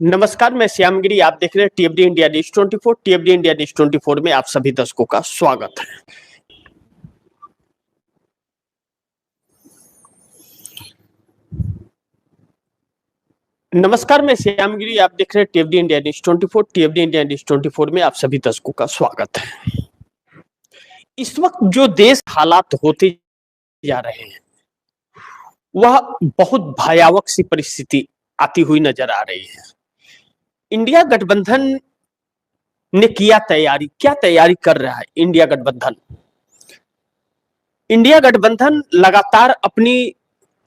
नमस्कार, मैं श्यामगिरी। आप देख रहे हैं टीएफडी इंडिया न्यूज 24। टीएफडी इंडिया न्यूज 24 में आप सभी दर्शकों का स्वागत है। नमस्कार, मैं श्यामगिरी। आप देख रहे हैं टीएफडी इंडिया न्यूज 24। टीएफडी इंडिया न्यूज 24 में आप सभी दर्शकों का स्वागत है। इस वक्त जो देश हालात होते जा रहे हैं वह बहुत भयावह सी परिस्थिति आती हुई नजर आ रही है। इंडिया गठबंधन ने किया तैयारी, क्या तैयारी कर रहा है इंडिया गठबंधन? इंडिया गठबंधन लगातार अपनी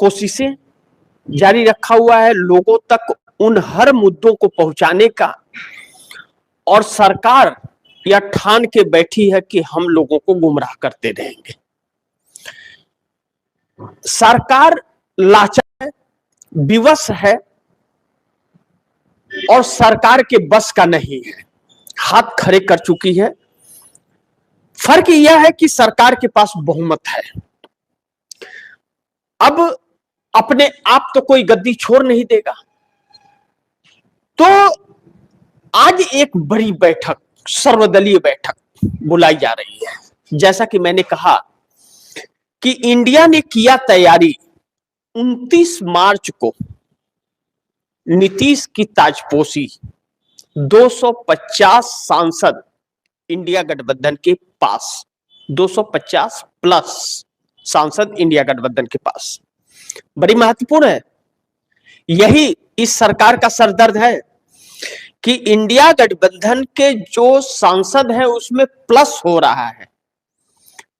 कोशिशें जारी रखा हुआ है, लोगों तक उन हर मुद्दों को पहुंचाने का, और सरकार यह ठान के बैठी है कि हम लोगों को गुमराह करते रहेंगे। सरकार लाचार है, विवश है और सरकार के बस का नहीं है, हाथ खड़े कर चुकी है। फर्क यह है कि सरकार के पास बहुमत है। अब अपने आप तो कोई गद्दी छोड़ नहीं देगा, तो आज एक बड़ी बैठक, सर्वदलीय बैठक बुलाई जा रही है। जैसा कि मैंने कहा कि इंडिया ने किया तैयारी। 29 मार्च को नीतीश की ताजपोशी 250 सांसद इंडिया गठबंधन के पास, 250 प्लस सांसद इंडिया गठबंधन के पास। बड़ी महत्वपूर्ण है, यही इस सरकार का सरदर्द है कि इंडिया गठबंधन के जो सांसद हैं उसमें प्लस हो रहा है,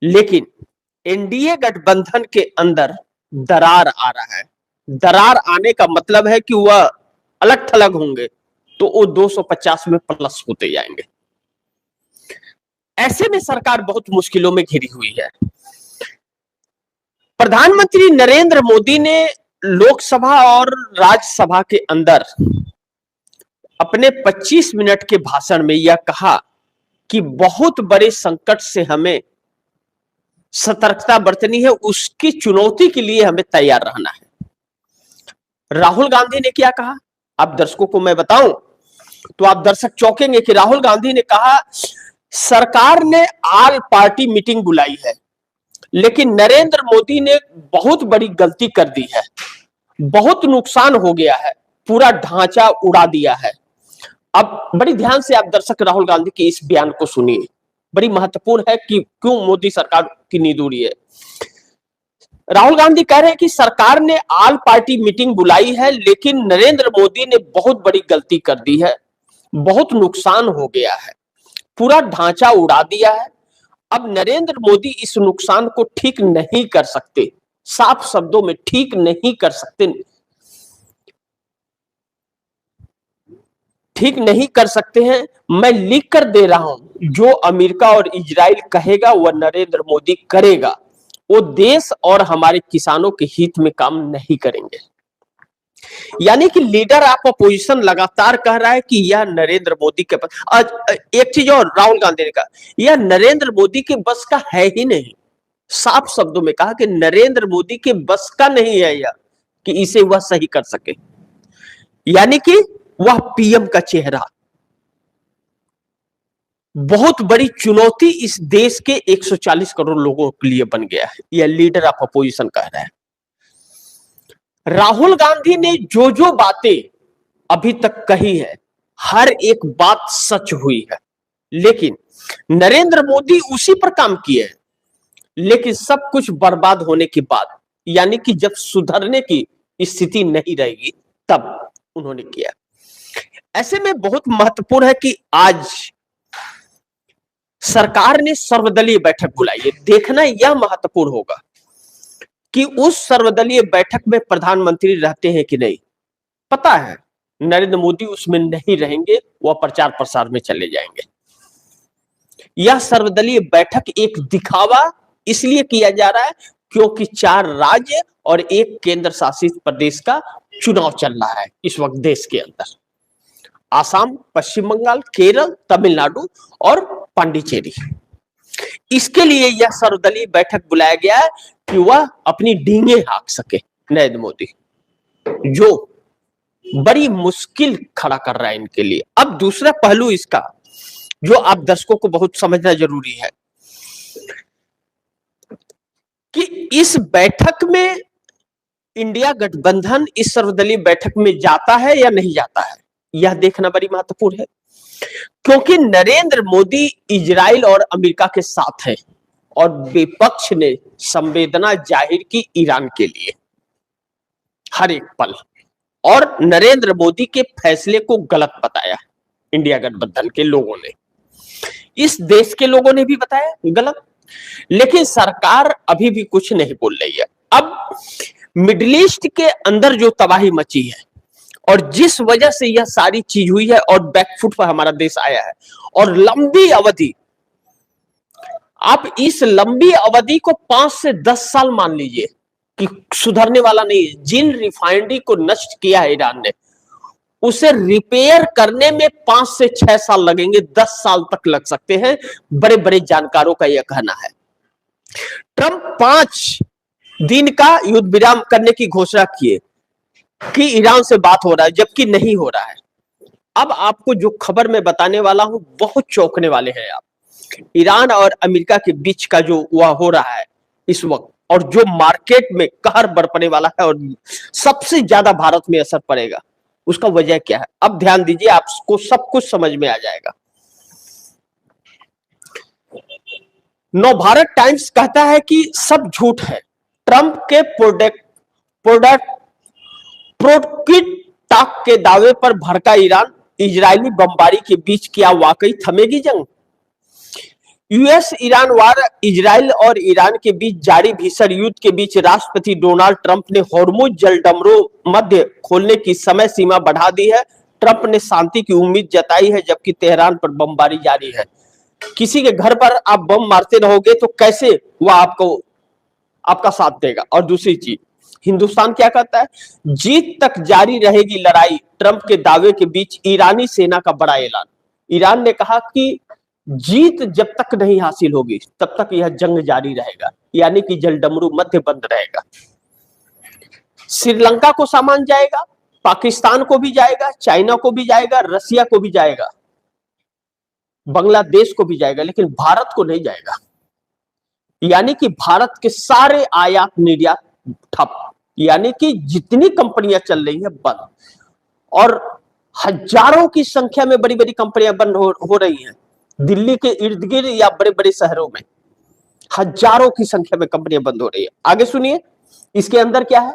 लेकिन एनडीए गठबंधन के अंदर दरार आ रहा है। दरार आने का मतलब है कि वह अलग थलग होंगे तो वो 250 में प्लस होते जाएंगे। ऐसे में सरकार बहुत मुश्किलों में घिरी हुई है। प्रधानमंत्री नरेंद्र मोदी ने लोकसभा और राज्यसभा के अंदर अपने 25 मिनट के भाषण में यह कहा कि बहुत बड़े संकट से हमें सतर्कता बरतनी है, उसकी चुनौती के लिए हमें तैयार रहना है। राहुल गांधी ने क्या कहा, आप दर्शकों को मैं बताऊं तो आप दर्शक चौंकेंगे कि राहुल गांधी ने कहा सरकार ने ऑल पार्टी मीटिंग बुलाई है, लेकिन नरेंद्र मोदी ने बहुत बड़ी गलती कर दी है, बहुत नुकसान हो गया है, पूरा ढांचा उड़ा दिया है। अब बड़ी ध्यान से आप दर्शक राहुल गांधी के इस बयान को सुनिए, बड़ी महत्वपूर्ण है कि क्यों मोदी सरकार की नींद उड़ी है। राहुल गांधी कह रहे हैं कि सरकार ने ऑल पार्टी मीटिंग बुलाई है, लेकिन नरेंद्र मोदी ने बहुत बड़ी गलती कर दी है, बहुत नुकसान हो गया है, पूरा ढांचा उड़ा दिया है। अब नरेंद्र मोदी इस नुकसान को ठीक नहीं कर सकते, साफ शब्दों में ठीक नहीं कर सकते, ठीक नहीं कर सकते हैं। मैं लिख कर दे रहा हूं, जो अमेरिका और इजराइल कहेगा वह नरेंद्र मोदी करेगा। वो देश और हमारे किसानों के हित में काम नहीं करेंगे। यानी कि लीडर ऑफ अपोजिशन लगातार कह रहा है कि यह नरेंद्र मोदी के पास। एक चीज और राहुल गांधी ने कहा, यह नरेंद्र मोदी के बस का है ही नहीं। साफ शब्दों में कहा कि नरेंद्र मोदी के बस का नहीं है यह कि इसे वह सही कर सके। यानी कि वह पीएम का चेहरा। बहुत बड़ी चुनौती इस देश के 140 करोड़ लोगों के लिए बन गया है, यह लीडर ऑफ अपोजिशन कह रहा है। राहुल गांधी ने जो जो बातें अभी तक कही है, हर एक बात सच हुई है, लेकिन नरेंद्र मोदी उसी पर काम किए हैं। लेकिन सब कुछ बर्बाद होने के बाद, यानी कि जब सुधरने की स्थिति नहीं रहेगी तब उन्होंने किया। ऐसे में बहुत महत्वपूर्ण है कि आज सरकार ने सर्वदलीय बैठक बुलाई है। देखना यह महत्वपूर्ण होगा कि उस सर्वदलीय बैठक में प्रधानमंत्री रहते हैं कि नहीं। पता है नरेंद्र मोदी उसमें नहीं रहेंगे, वह प्रचार प्रसार में चले जाएंगे। यह सर्वदलीय बैठक एक दिखावा इसलिए किया जा रहा है क्योंकि 4 राज्य और 1 केंद्र शासित प्रदेश का चुनाव चल रहा है इस वक्त देश के अंदर। आसाम, पश्चिम बंगाल, केरल, तमिलनाडु और पांडिचेरी। इसके लिए यह सर्वदलीय बैठक बुलाया गया है कि वह अपनी डींगे हाँक सके नरेंद्र मोदी, जो बड़ी मुश्किल खड़ा कर रहा है इनके लिए। अब दूसरा पहलू इसका जो आप दर्शकों को बहुत समझना जरूरी है कि इस बैठक में इंडिया गठबंधन इस सर्वदलीय बैठक में जाता है या नहीं जाता है, यह देखना बड़ी महत्वपूर्ण है, क्योंकि नरेंद्र मोदी इजराइल और अमेरिका के साथ है और विपक्ष ने संवेदना जाहिर की ईरान के लिए हर एक पल, और नरेंद्र मोदी के फैसले को गलत बताया इंडिया गठबंधन के लोगों ने, इस देश के लोगों ने भी बताया गलत, लेकिन सरकार अभी भी कुछ नहीं बोल रही है। अब मिडिल ईस्ट के अंदर जो तबाही मची है और जिस वजह से यह सारी चीज हुई है और बैकफुट पर हमारा देश आया है, और लंबी अवधि, आप इस लंबी अवधि को 5 से 10 साल मान लीजिए कि सुधरने वाला नहीं है। जिन रिफाइनरी को नष्ट किया है ईरान ने, उसे रिपेयर करने में 5 से 6 साल लगेंगे, 10 साल तक लग सकते हैं, बड़े बड़े जानकारों का यह कहना है। ट्रंप 5 दिन का युद्ध विराम करने की घोषणा किए कि ईरान से बात हो रहा है, जबकि नहीं हो रहा है। अब आपको जो खबर मैं बताने वाला हूं बहुत चौंकने वाले हैं आप। ईरान और अमेरिका के बीच का जो वह हो रहा है इस वक्त, और जो मार्केट में कहर बरपने वाला है और सबसे ज्यादा भारत में असर पड़ेगा, उसका वजह क्या है, अब ध्यान दीजिए, आपको सब कुछ समझ में आ जाएगा। नवभारत टाइम्स कहता है कि सब झूठ है, ट्रंप के प्रोडक्ट टाक के दावे पर भड़का ईरान, इजरायली बमबारी के बीच क्या वाकई थमेगी जंग। यूएस ईरान वार, इजराइल और ईरान के बीच जारी भीषण युद्ध के बीच राष्ट्रपति डोनाल्ड ट्रंप ने हॉर्मुज जलडमरो मध्य खोलने की समय सीमा बढ़ा दी है। ट्रंप ने शांति की उम्मीद जताई है, जबकि तेहरान पर बमबारी जारी है। किसी के घर पर आप बम मारते रहोगे तो कैसे वह आपका साथ देगा। और दूसरी चीज, हिंदुस्तान क्या कहता है, जीत तक जारी रहेगी लड़ाई, ट्रंप के दावे के बीच ईरानी सेना का बड़ा ऐलान। ईरान ने कहा कि जीत जब तक नहीं हासिल होगी तब तक यह जंग जारी रहेगा, यानी कि जलडमरू मध्य बंद रहेगा। श्रीलंका को सामान जाएगा, पाकिस्तान को भी जाएगा, चाइना को भी जाएगा, रसिया को भी जाएगा, बांग्लादेश को भी जाएगा, लेकिन भारत को नहीं जाएगा। यानी कि भारत के सारे आयात निर्यात ठप, यानी कि जितनी कंपनियां चल रही है बंद, और हजारों की संख्या में बड़ी बड़ी कंपनियां बंद हो रही हैं। दिल्ली के इर्द गिर्द या बड़े बड़े शहरों में हजारों की संख्या में कंपनियां बंद हो रही है। आगे सुनिए, इसके अंदर क्या है,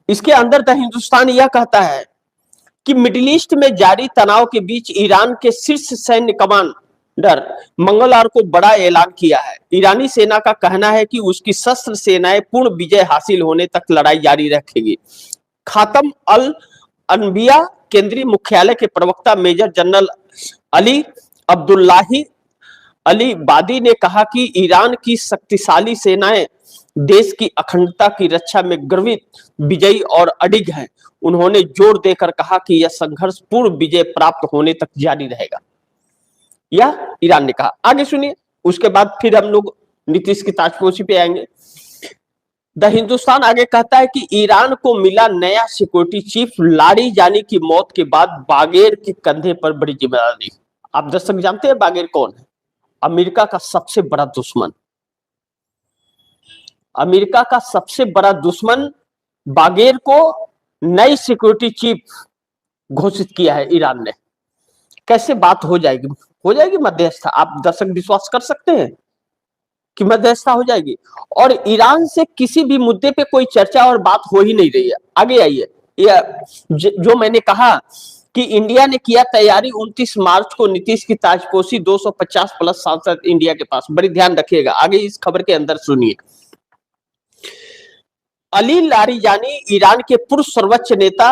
इसके अंदर द हिंदुस्तान यह कहता है कि मिडिल ईस्ट में जारी तनाव के बीच ईरान के शीर्ष सैन्य कमांडर मंगलवार को बड़ा ऐलान किया है। ईरानी सेना का कहना है कि उसकी सशस्त्र सेनाएं पूर्ण विजय हासिल होने तक लड़ाई जारी रखेगी। खातम अल अनबिया केंद्रीय मुख्यालय के प्रवक्ता major general Ali Abdullahi Ali Badi ने कहा कि ईरान की शक्तिशाली सेनाएं देश की अखंडता की रक्षा में गर्वित, विजयी और अडिग हैं। उन्होंने जोर देकर कहा कि यह संघर्ष पूर्ण विजय प्राप्त होने तक जारी रहेगा, यह ईरान ने कहा। आगे सुनिए, उसके बाद फिर हम लोग नीतीश की ताजपोशी पे आएंगे। द हिंदुस्तान आगे कहता है कि ईरान को मिला नया सिक्योरिटी चीफ, लारीजानी की मौत के बाद बागेर के कंधे पर बड़ी जिम्मेदारी। आप दर्शक जानते हैं बागेर कौन है? अमेरिका का सबसे बड़ा दुश्मन, अमेरिका का सबसे बड़ा दुश्मन बागेर को नई सिक्योरिटी चीफ घोषित किया है ईरान ने। कैसे बात हो जाएगी? हो जाएगी मध्यस्थता। आप दर्शक विश्वास कर सकते हैं कि मध्यस्थता हो जाएगी, और ईरान से किसी भी मुद्दे पे कोई चर्चा और बात हो ही नहीं रही है। आगे आइए, जो मैंने कहा कि इंडिया ने किया तैयारी, 29 मार्च को नीतीश की ताजपोशी, 250 प्लस सांसद इंडिया के पास। बड़ी ध्यान रखिएगा, आगे इस खबर के अंदर सुनिए। अली लारीजानी ईरान के पूर्व सर्वोच्च नेता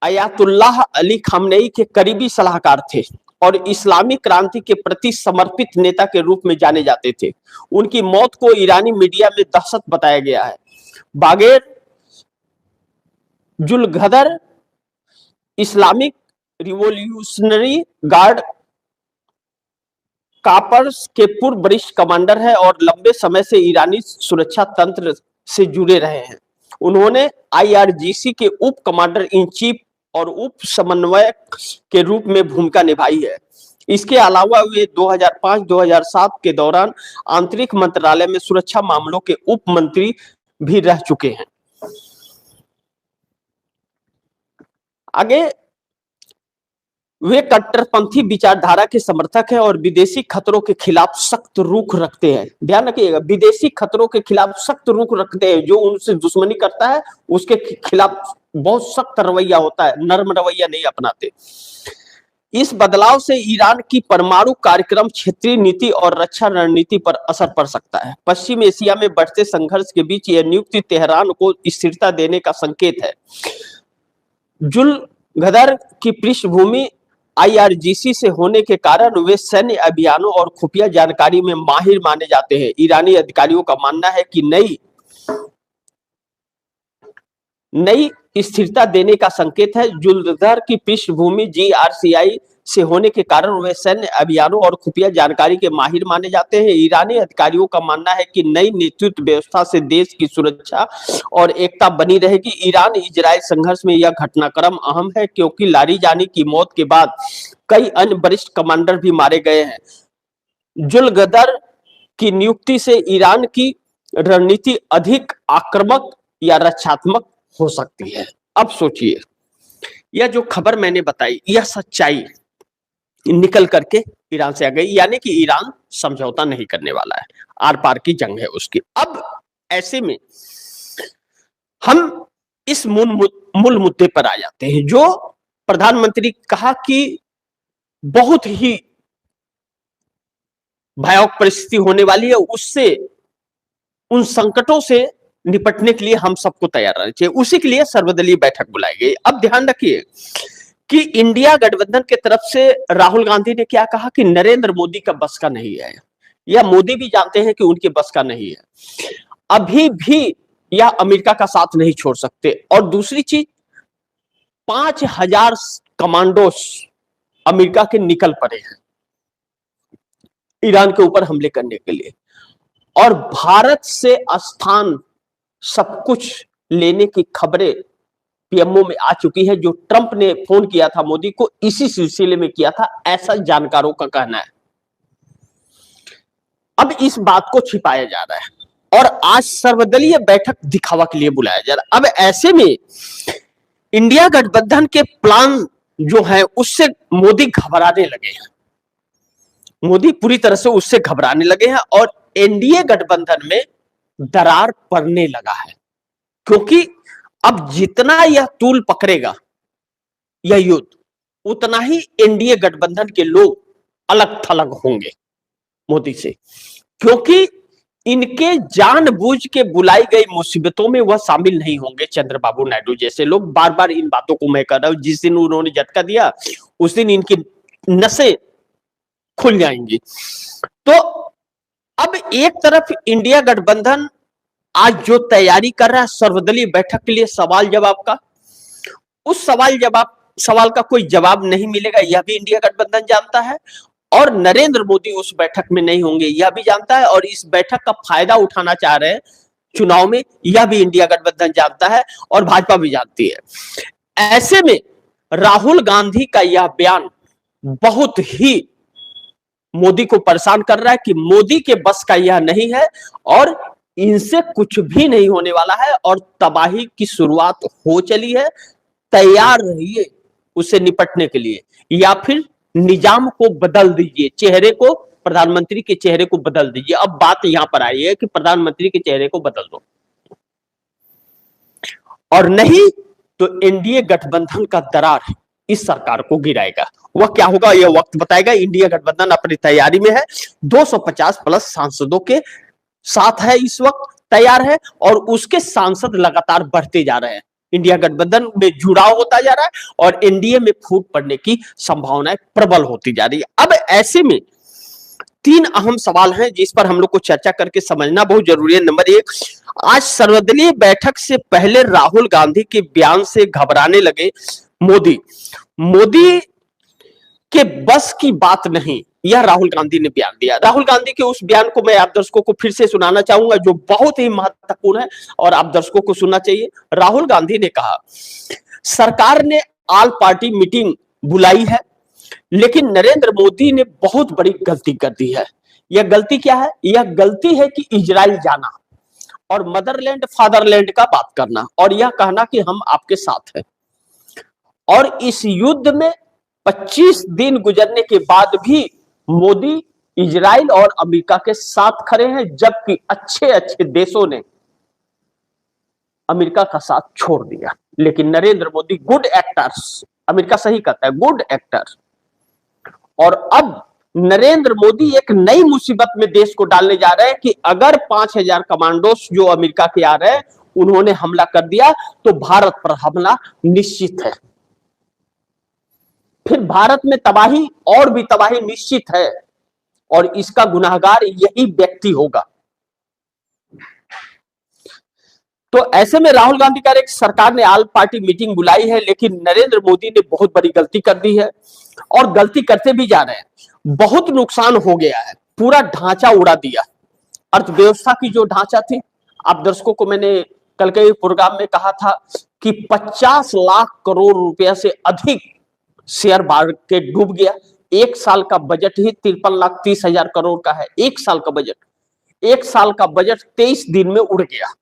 अयातुल्लाह अली खामनेई के करीबी सलाहकार थे और इस्लामी क्रांति के प्रति समर्पित नेता के रूप में जाने जाते थे। उनकी मौत को ईरानी मीडिया में दहशत बताया गया है। बागेर जुलगदर इस्लामिक रिवोल्यूशनरी गार्ड कापर्स के पूर्व वरिष्ठ कमांडर है और लंबे समय से ईरानी सुरक्षा तंत्र से जुड़े रहे हैं। उन्होंने IRGC के उप कमांडर इन चीफ और उप समन्वयक के रूप में भूमिका निभाई है। इसके अलावा वे 2005-2007 के दौरान आंतरिक मंत्रालय में सुरक्षा मामलों के उप मंत्री भी रह चुके हैं। आगे, वे कट्टरपंथी विचारधारा के समर्थक हैं और विदेशी खतरों के खिलाफ सख्त रुख रखते हैं। ध्यान रखिएगा, विदेशी खतरों के खिलाफ सख्त रुख रखते हैं। जो उनसे दुश्मनी करता है उसके खिलाफ बहुत सख्त रवैया होता है, नरम रवैया नहीं अपनाते। इस बदलाव से ईरान की परमाणु कार्यक्रम, क्षेत्रीय नीति और रक्षा रणनीति पर असर पड़ सकता है। पश्चिम एशिया में बढ़ते संघर्ष के बीच यह नियुक्ति तेहरान को स्थिरता देने का संकेत है। जुल्गदर की पृष्ठभूमि IRGC से होने के कारण वे सैन्य अभियानों और खुफिया जानकारी में माहिर माने जाते हैं। ईरानी अधिकारियों का मानना है कि नई स्थिरता देने का संकेत है। जुल्गदर की पृष्ठभूमि GRCI से होने के कारण वे सैन्य अभियानों और खुफिया जानकारी के माहिर माने जाते हैं। ईरानी अधिकारियों का मानना है कि नई नेतृत्व व्यवस्था से देश की सुरक्षा और एकता बनी रहेगी। ईरान इजराइल संघर्ष में यह घटनाक्रम अहम है क्योंकि लारीजानी की मौत के बाद कई अन्य वरिष्ठ कमांडर भी मारे गए हैं। जुल्गदर की नियुक्ति से ईरान की रणनीति अधिक आक्रामक या रक्षात्मक हो सकती है। अब सोचिए, यह जो खबर मैंने बताई, यह सच्चाई निकल करके ईरान से आ गई, यानी कि ईरान समझौता नहीं करने वाला है, आर पार की जंग है उसकी। अब ऐसे में हम इस मूल मुद्दे पर आ जाते हैं, जो प्रधानमंत्री कहा कि बहुत ही भयावह परिस्थिति होने वाली है, उससे, उन संकटों से निपटने के लिए हम सबको तैयार रहना चाहिए। उसी के लिए सर्वदलीय बैठक बुलाई गई। अब ध्यान रखिए कि इंडिया गठबंधन के तरफ से राहुल गांधी ने क्या कहा कि नरेंद्र मोदी का बस का नहीं है। यह मोदी भी जानते हैं कि उनके बस का नहीं है। अभी भी यह अमेरिका का साथ नहीं छोड़ सकते। और दूसरी चीज, 5000 कमांडोस अमेरिका के निकल पड़े हैं ईरान के ऊपर हमले करने के लिए, और भारत से स्थान सब कुछ लेने की खबरें PMO में आ चुकी है। जो ट्रंप ने फोन किया था मोदी को, इसी सिलसिले में किया था, ऐसा जानकारों का कहना है। अब इस बात को छिपाया जा रहा है और आज सर्वदलीय बैठक दिखावा के लिए बुलाया जा रहा है। अब ऐसे में इंडिया गठबंधन के प्लान जो है उससे मोदी घबराने लगे हैं। मोदी पूरी तरह से उससे घबराने लगे हैं और NDA गठबंधन में दरार पड़ने लगा है, क्योंकि अब जितना यह तूल पकड़ेगा यह युद्ध, उतना ही NDA गठबंधन के लोग अलग थलग होंगे मोदी से, क्योंकि इनके जानबूझ के बुलाई गई मुसीबतों में वह शामिल नहीं होंगे। चंद्रबाबू नायडू जैसे लोग, बार बार इन बातों को मैं कर रहा हूं, जिस दिन उन्होंने झटका दिया उस दिन इनकी नसें खुल जाएंगी। तो अब एक तरफ इंडिया गठबंधन आज जो तैयारी कर रहा है सर्वदलीय बैठक के लिए सवाल जवाब का, उस सवाल का कोई जवाब नहीं मिलेगा, यह भी इंडिया गठबंधन जानता है। और नरेंद्र मोदी उस बैठक में नहीं होंगे, यह भी जानता है। और इस बैठक का फायदा उठाना चाह रहे हैं चुनाव में, यह भी इंडिया गठबंधन जानता है और भाजपा भी जानती है। ऐसे में राहुल गांधी का यह बयान बहुत ही मोदी को परेशान कर रहा है कि मोदी के बस का यह नहीं है और इनसे कुछ भी नहीं होने वाला है और तबाही की शुरुआत हो चली है। तैयार रहिए उससे निपटने के लिए, या फिर निजाम को बदल दीजिए, चेहरे को, प्रधानमंत्री के चेहरे को बदल दीजिए। अब बात यहां पर आई है कि प्रधानमंत्री के चेहरे को बदल दो, और नहीं तो NDA गठबंधन का दरार इस सरकार को गिराएगा। वह क्या होगा यह वक्त बताएगा। इंडिया गठबंधन अपनी तैयारी में है, 250 प्लस सांसदों के साथ है, इस वक्त तैयार है, और उसके सांसद लगातार बढ़ते जा रहे हैं। इंडिया गठबंधन में जुड़ाव होता जा रहा है और NDA में फूट पड़ने की संभावनाएं प्रबल होती जा रही है। अब ऐसे में 3 अहम सवाल हैं जिस पर हम लोग को चर्चा करके समझना बहुत जरूरी है। नंबर 1, आज सर्वदलीय बैठक से पहले राहुल गांधी के बयान से घबराने लगे मोदी। मोदी के बस की बात नहीं, यह राहुल गांधी ने बयान दिया। राहुल गांधी के उस बयान को मैं आप दर्शकों को फिर से सुनाना चाहूंगा, जो बहुत ही महत्वपूर्ण है और आप दर्शकों को सुनना चाहिए। राहुल गांधी ने कहा, सरकार ने ऑल पार्टी मीटिंग बुलाई है, लेकिन नरेंद्र मोदी ने बहुत बड़ी गलती कर दी है। यह गलती क्या है? यह गलती है कि इजराइल जाना और मदरलैंड फादरलैंड का बात करना और यह कहना कि हम आपके साथ हैं। और इस युद्ध में 25 दिन गुजरने के बाद भी मोदी इजराइल और अमेरिका के साथ खड़े हैं, जबकि अच्छे अच्छे देशों ने अमेरिका का साथ छोड़ दिया। लेकिन Narendra Modi good actors, America सही कहता है, गुड एक्टर। और अब नरेंद्र मोदी एक नई मुसीबत में देश को डालने जा रहे हैं कि अगर 5000 कमांडोस जो अमेरिका के आ रहे हैं उन्होंने हमला कर दिया तो भारत पर हमला निश्चित है। फिर भारत में तबाही और भी तबाही निश्चित है और इसका गुनाहगार यही व्यक्ति होगा। तो ऐसे में राहुल गांधी कह रहे हैं कि सरकार ने ऑल पार्टी मीटिंग बुलाई है, लेकिन नरेंद्र मोदी ने बहुत बड़ी गलती कर दी है और गलती करते भी जा रहे हैं। बहुत नुकसान हो गया है, पूरा ढांचा उड़ा दिया। अर्थव्यवस्था की जो ढांचा थी, आप दर्शकों को मैंने कल के प्रोग्राम में कहा था कि 50 लाख करोड़ रुपया से अधिक शेयर मार्केट डूब गया। एक साल का बजट ही 53,30,000 करोड़ का है। एक साल का बजट 23 दिन में उड़ गया।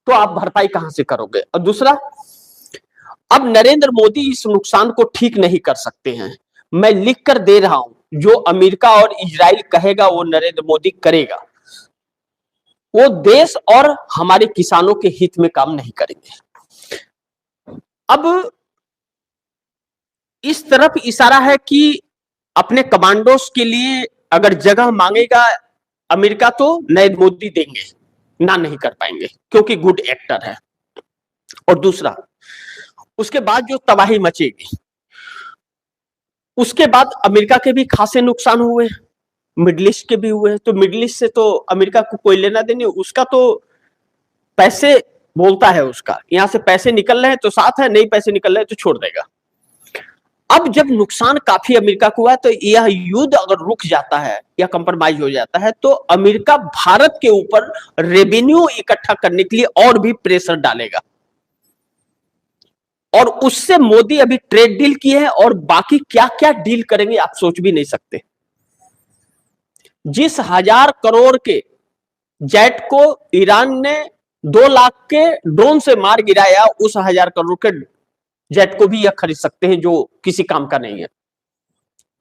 तो आप भरपाई कहां से करोगे? और दूसरा, अब नरेंद्र मोदी इस नुकसान को ठीक नहीं कर सकते हैं। मैं लिख कर दे रहा हूं, जो अमेरिका और इजराइल कहेगा वो नरेंद्र मोदी करेगा। वो देश और हमारे किसानों के हित में काम नहीं करेंगे। अब इस तरफ इशारा है कि अपने कमांडोस के लिए अगर जगह मांगेगा अमेरिका तो नरेंद्र मोदी देंगे, ना नहीं कर पाएंगे क्योंकि गुड एक्टर है। और दूसरा, उसके बाद जो तबाही मचेगी, उसके बाद अमेरिका के भी खासे नुकसान हुए, मिडिल ईस्ट के भी हुए। तो मिडिल ईस्ट से तो अमेरिका को कोई लेना देने, उसका तो पैसे बोलता है, उसका यहां से पैसे निकल रहे हैं तो साथ है, नहीं पैसे निकल रहे हैं तो छोड़ देगा। अब जब नुकसान काफी अमेरिका को हुआ तो यह युद्ध अगर रुक जाता है या कंप्रोमाइज हो जाता है तो अमेरिका भारत के ऊपर रेवेन्यू इकट्ठा करने के लिए और भी प्रेशर डालेगा। और उससे मोदी अभी ट्रेड डील किए हैं और बाकी क्या क्या डील करेंगे आप सोच भी नहीं सकते। जिस 1000 करोड़ के जेट को ईरान ने 2 लाख के ड्रोन से मार गिराया, उस 1000 करोड़ के जेट को भी यह खरीद सकते हैं जो किसी काम का नहीं है,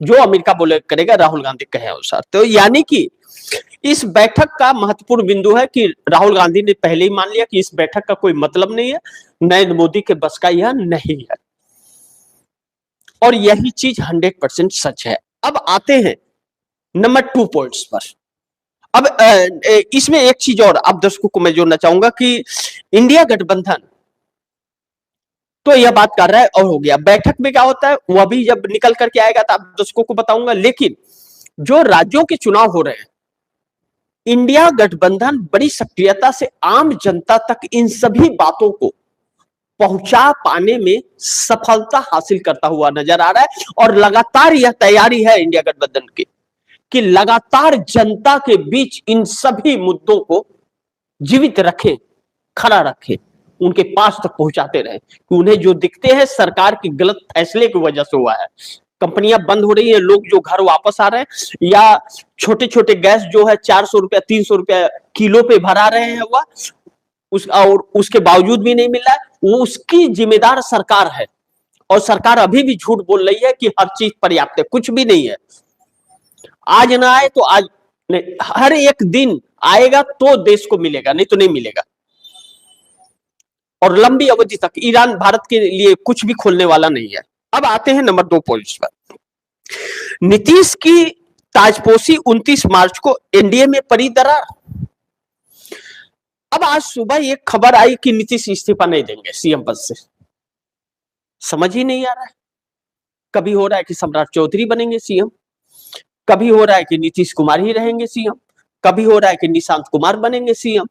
जो अमेरिका बोले करेगा राहुल गांधी कहे अनुसार। तो यानी कि इस बैठक का महत्वपूर्ण बिंदु है कि राहुल गांधी ने पहले ही मान लिया कि इस बैठक का कोई मतलब नहीं है, नरेंद्र मोदी के बस का यह नहीं है। और यही चीज 100% सच है। अब आते हैं नंबर 2 पॉइंट्स पर। अब इसमें एक चीज और आप दर्शकों को मैं जोड़ना चाहूंगा कि इंडिया गठबंधन तो यह बात कर रहा है और हो गया। बैठक में क्या होता है वह भी जब निकल करके आएगा तो आप दर्शकों को बताऊंगा। लेकिन जो राज्यों के चुनाव हो रहे हैं, इंडिया गठबंधन बड़ी सक्रियता से आम जनता तक इन सभी बातों को पहुंचा पाने में सफलता हासिल करता हुआ नजर आ रहा है। और लगातार यह तैयारी है इंडिया गठबंधन की कि लगातार जनता के बीच इन सभी मुद्दों को जीवित रखें, खड़ा रखें, उनके पास तक पहुंचाते रहे कि उन्हें जो दिखते हैं सरकार के गलत फैसले की वजह से हुआ है। कंपनियां बंद हो रही है, लोग जो घर वापस आ रहे हैं, या छोटे छोटे गैस जो है 400 रुपया 300 रुपया किलो पे भरा रहे हैं और उसके बावजूद भी नहीं मिल रहा है, वो उसकी जिम्मेदार सरकार है। और सरकार अभी भी झूठ बोल रही है कि हर चीज पर्याप्त है, कुछ भी नहीं है। आज ना आए तो आज नहीं, हर एक दिन आएगा तो देश को मिलेगा, नहीं तो नहीं मिलेगा। और लंबी अवधि तक ईरान भारत के लिए कुछ भी खोलने वाला नहीं है। अब आते हैं नंबर 2 पॉइंट्स पर। नीतीश की ताजपोशी 29 मार्च को एनडीए में पड़ी दरार। अब आज सुबह एक खबर आई कि नीतीश इस्तीफा नहीं देंगे सीएम पद से। समझ ही नहीं आ रहा है। कभी हो रहा है कि सम्राट चौधरी बनेंगे सीएम, कभी हो रहा है कि नीतीश कुमार ही रहेंगे सीएम, कभी हो रहा है कि निशांत कुमार बनेंगे सीएम,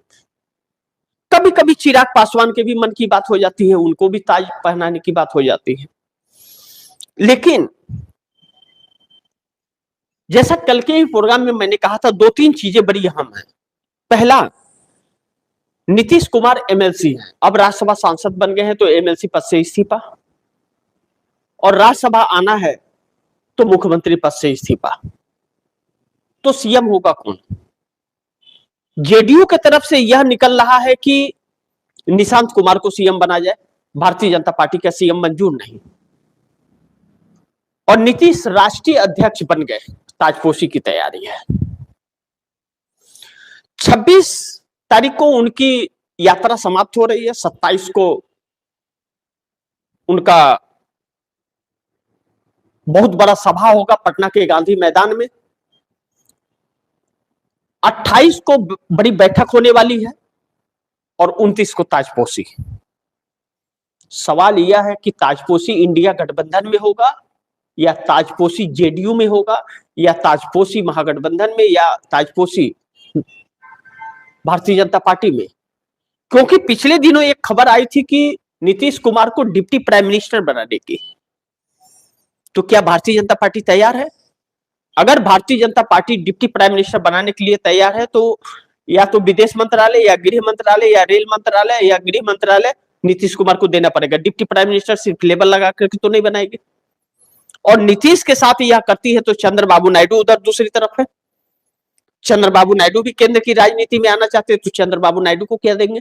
कभी कभी चिराग पासवान के भी मन की बात हो जाती है, उनको भी ताज पहनाने की बात हो जाती है। लेकिन जैसा कल के ही प्रोग्राम में मैंने कहा था, दो तीन चीजें बड़ी अहम है। पहला, नीतीश कुमार एमएलसी हैं, अब राज्यसभा सांसद बन गए हैं तो एमएलसी पद से इस्तीफा, और राज्यसभा आना है तो मुख्यमंत्री पद से इस्तीफा। तो सीएम होगा कौन? जेडीयू की तरफ से यह निकल रहा है कि निशांत कुमार को सीएम बना जाए, भारतीय जनता पार्टी का सीएम मंजूर नहीं, और नीतीश राष्ट्रीय अध्यक्ष बन गए, ताजपोशी की तैयारी है। 26 तारीख को उनकी यात्रा समाप्त हो रही है, 27 को उनका बहुत बड़ा सभा होगा पटना के गांधी मैदान में। 28 को बड़ी बैठक होने वाली है और 29 को ताजपोशी। सवाल यह है कि ताजपोशी इंडिया गठबंधन में होगा या ताजपोशी जेडीयू में होगा या ताजपोशी महागठबंधन में या ताजपोशी भारतीय जनता पार्टी में। क्योंकि पिछले दिनों एक खबर आई थी कि नीतीश कुमार को डिप्टी प्राइम मिनिस्टर बनाने की, तो क्या भारतीय जनता पार्टी तैयार है? अगर Bharatiya Janata party deputy prime minister बनाने के लिए तैयार है तो या तो विदेश मंत्रालय या गृह मंत्रालय या रेल मंत्रालय या गृह मंत्रालय नीतीश कुमार को देना पड़ेगा। डिप्टी प्राइम मिनिस्टर सिर्फ लेबल लगा करके तो नहीं बनाएगी। और नीतीश के साथ यह करती है तो चंद्रबाबू नायडू उधर दूसरी तरफ है। चंद्रबाबू नायडू भी केंद्र की राजनीति में आना चाहते हैं, तो चंद्रबाबू नायडू को क्या देंगे?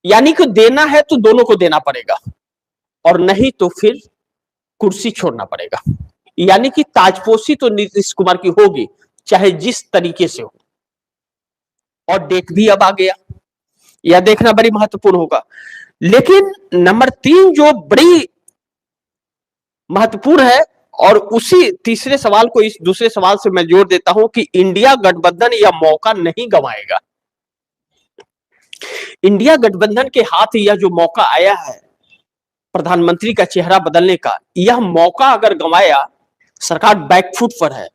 यानी कि देना है तो दोनों को देना पड़ेगा, और नहीं तो फिर कुर्सी छोड़ना पड़ेगा। यानी कि ताजपोशी तो नीतीश कुमार की होगी, चाहे जिस तरीके से हो। और डेट भी अब आ गया, यह देखना बड़ी महत्वपूर्ण होगा। लेकिन नंबर 3 जो बड़ी महत्वपूर्ण है, और उसी तीसरे सवाल को इस दूसरे सवाल से मैं जोड़ देता हूं कि इंडिया गठबंधन यह मौका नहीं गंवाएगा। इंडिया गठबंधन के हाथ यह जो मौका आया है प्रधानमंत्री का चेहरा बदलने का, यह मौका अगर गंवाया, सरकार बैकफुट पर है,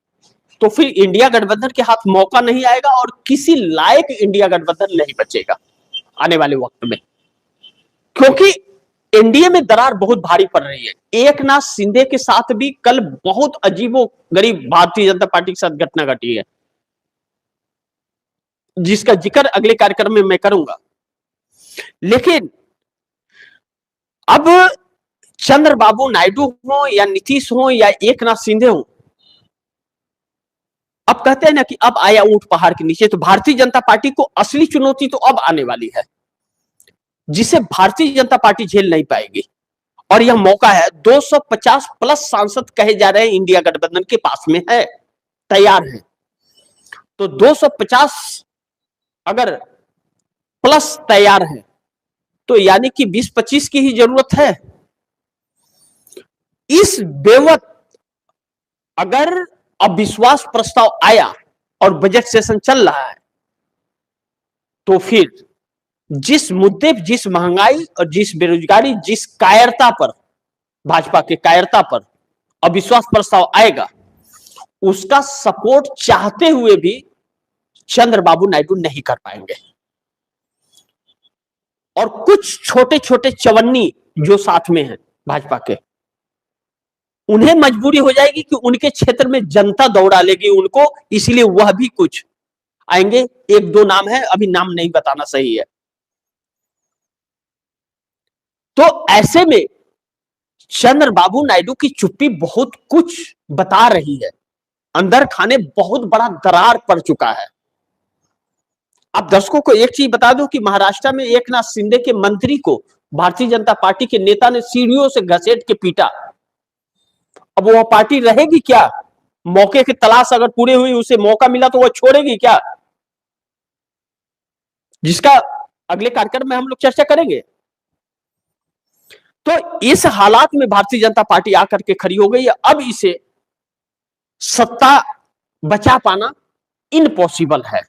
तो फिर इंडिया गठबंधन के हाथ मौका नहीं आएगा और किसी लायक इंडिया गठबंधन नहीं बचेगा आने वाले वक्त में। क्योंकि एनडीए में दरार बहुत भारी पड़ रही है। एकनाथ शिंदे के साथ भी कल बहुत अजीबोगरीब भारतीय जनता पार्टी के साथ घटना घटी है, जिसका जिक्र अगले कार्यक्रम में मैं करूंगा। लेकिन अब चंद्रबाबू नायडू हो या नीतीश हो या एकनाथ शिंदे हो, अब कहते हैं ना कि अब आया ऊंट पहाड़ के नीचे, तो भारतीय जनता पार्टी को असली चुनौती तो अब आने वाली है, जिसे भारतीय जनता पार्टी झेल नहीं पाएगी। और यह मौका है, 250 प्लस सांसद कहे जा रहे हैं इंडिया गठबंधन के पास में है, तैयार है। तो 250 अगर प्लस तैयार है तो यानी कि 20-25 की ही जरूरत है। इस बेवत अगर अविश्वास प्रस्ताव आया और बजट सेशन चल रहा है, तो फिर जिस मुद्दे, जिस महंगाई और जिस बेरोजगारी, जिस कायरता पर, भाजपा के कायरता पर अविश्वास प्रस्ताव आएगा, उसका सपोर्ट चाहते हुए भी चंद्रबाबू नायडू नहीं कर पाएंगे। और कुछ छोटे छोटे चवन्नी जो साथ में हैं भाजपा के, उन्हें मजबूरी हो जाएगी कि उनके क्षेत्र में जनता दौड़ा लेगी उनको, इसलिए वह भी कुछ आएंगे। 1-2 नाम है, अभी नाम नहीं बताना सही है। तो ऐसे में चंद्रबाबू नायडू की चुप्पी बहुत कुछ बता रही है। अंदर खाने बहुत बड़ा दरार पड़ चुका है। आप दर्शकों को एक चीज बता दो कि महाराष्ट्र में एकनाथ शिंदे के मंत्री को भारतीय जनता पार्टी के नेता ने सीढ़ियों से घसीट के पीटा। अब वह पार्टी रहेगी क्या? मौके की तलाश अगर पूरी हुई, उसे मौका मिला तो वह छोड़ेगी क्या? जिसका अगले कार्यक्रम में हम लोग चर्चा करेंगे। तो इस हालात में भारतीय जनता पार्टी आकर के खड़ी हो गई है। अब इसे सत्ता बचा पाना इम्पॉसिबल है।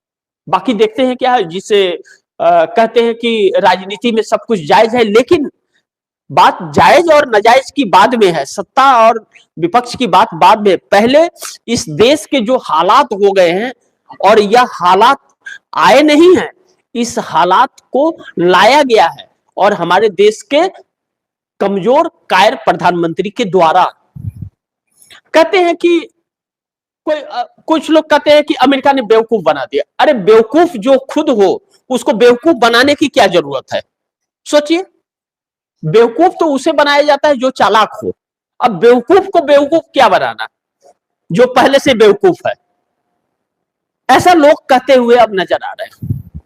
बाकी देखते हैं क्या है, जिसे कहते हैं कि राजनीति में सब कुछ जायज है, लेकिन बात जायज और नाजायज की बाद में है, सत्ता और विपक्ष की बात बाद में। पहले इस देश के जो हालात हो गए हैं, और यह हालात आए नहीं हैं, इस हालात को लाया गया है और हमारे देश के कमजोर कायर प्रधानमंत्री के द्वारा। कहते हैं कि कुछ लोग कहते हैं कि अमेरिका ने बेवकूफ बना दिया। अरे बेवकूफ जो खुद हो उसको बेवकूफ बनाने की क्या जरूरत है? सोचिए, बेवकूफ तो उसे बनाया जाता है जो चालाक हो। अब बेवकूफ को बेवकूफ क्या बनाना जो पहले से बेवकूफ है? ऐसा लोग कहते हुए अब नजर आ रहे हैं।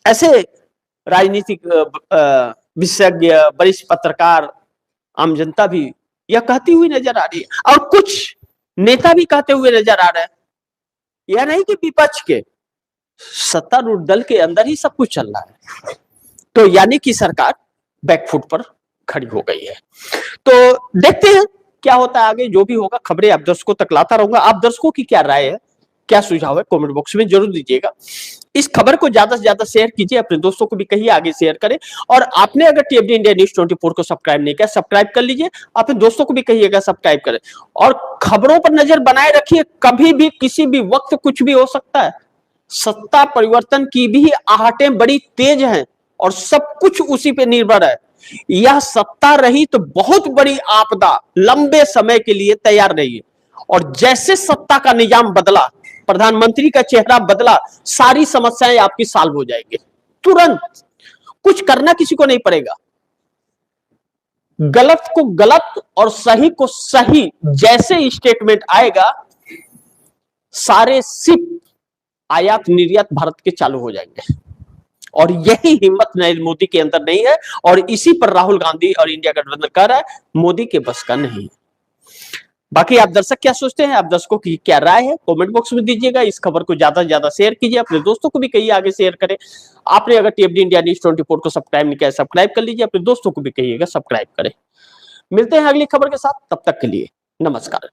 ऐसे राजनीतिक विशेषज्ञ, वरिष्ठ पत्रकार, आम जनता भी यह कहती हुई नजर आ रही है, और कुछ नेता भी कहते हुए नजर आ रहे हैं। यह नहीं कि विपक्ष के, सत्तारूढ़ दल के अंदर ही सब कुछ चल रहा है। तो यानी कि सरकार बैकफुट पर खड़ी हो गई है। तो देखते हैं क्या होता है आगे। जो भी होगा खबरें आप दर्शकों तक लाता रहूंगा। आप दर्शकों की क्या राय है, क्या सुझाव है, कमेंट बॉक्स में जरूर दीजिएगा। इस खबर को ज्यादा से ज्यादा शेयर कीजिए, अपने दोस्तों को भी कहिए आगे शेयर करें। और आपने अगर टीएफडी इंडिया न्यूज 24 को सब्सक्राइब नहीं किया, सब्सक्राइब कर लीजिए। अपने दोस्तों को भी कहिएगा सब्सक्राइब करें, और खबरों पर नजर बनाए रखिए। कभी भी किसी भी वक्त कुछ भी हो सकता है। सत्ता परिवर्तन की भी आहटें बड़ी तेज हैं और सब कुछ उसी पे निर्भर है। यह सत्ता रही तो बहुत बड़ी आपदा लंबे समय के लिए तैयार रही है, और जैसे सत्ता का निजाम बदला, प्रधानमंत्री का चेहरा बदला, सारी समस्याएं आपकी सॉल्व हो जाएंगी तुरंत। कुछ करना किसी को नहीं पड़ेगा। गलत को गलत और सही को सही जैसे स्टेटमेंट आएगा, सारे सिप आयात निर्यात भारत के चालू हो जाएंगे। और यही हिम्मत नरेंद्र मोदी के अंदर नहीं है, और इसी पर राहुल गांधी और इंडिया गठबंधन कह रहा है मोदी के बस का नहीं। बाकी आप दर्शक क्या सोचते हैं, आप दर्शकों की क्या राय है, कमेंट बॉक्स में दीजिएगा। इस खबर को ज्यादा से ज्यादा शेयर कीजिए, अपने दोस्तों को भी कहिए आगे शेयर करें। आपने अगर टीएफडी इंडिया न्यूज 24 को सब्सक्राइब नहीं किया, सब्सक्राइब कर लीजिए, अपने दोस्तों को भी कहिएगा सब्सक्राइब करें। मिलते हैं अगली खबर के साथ, तब तक के लिए नमस्कार।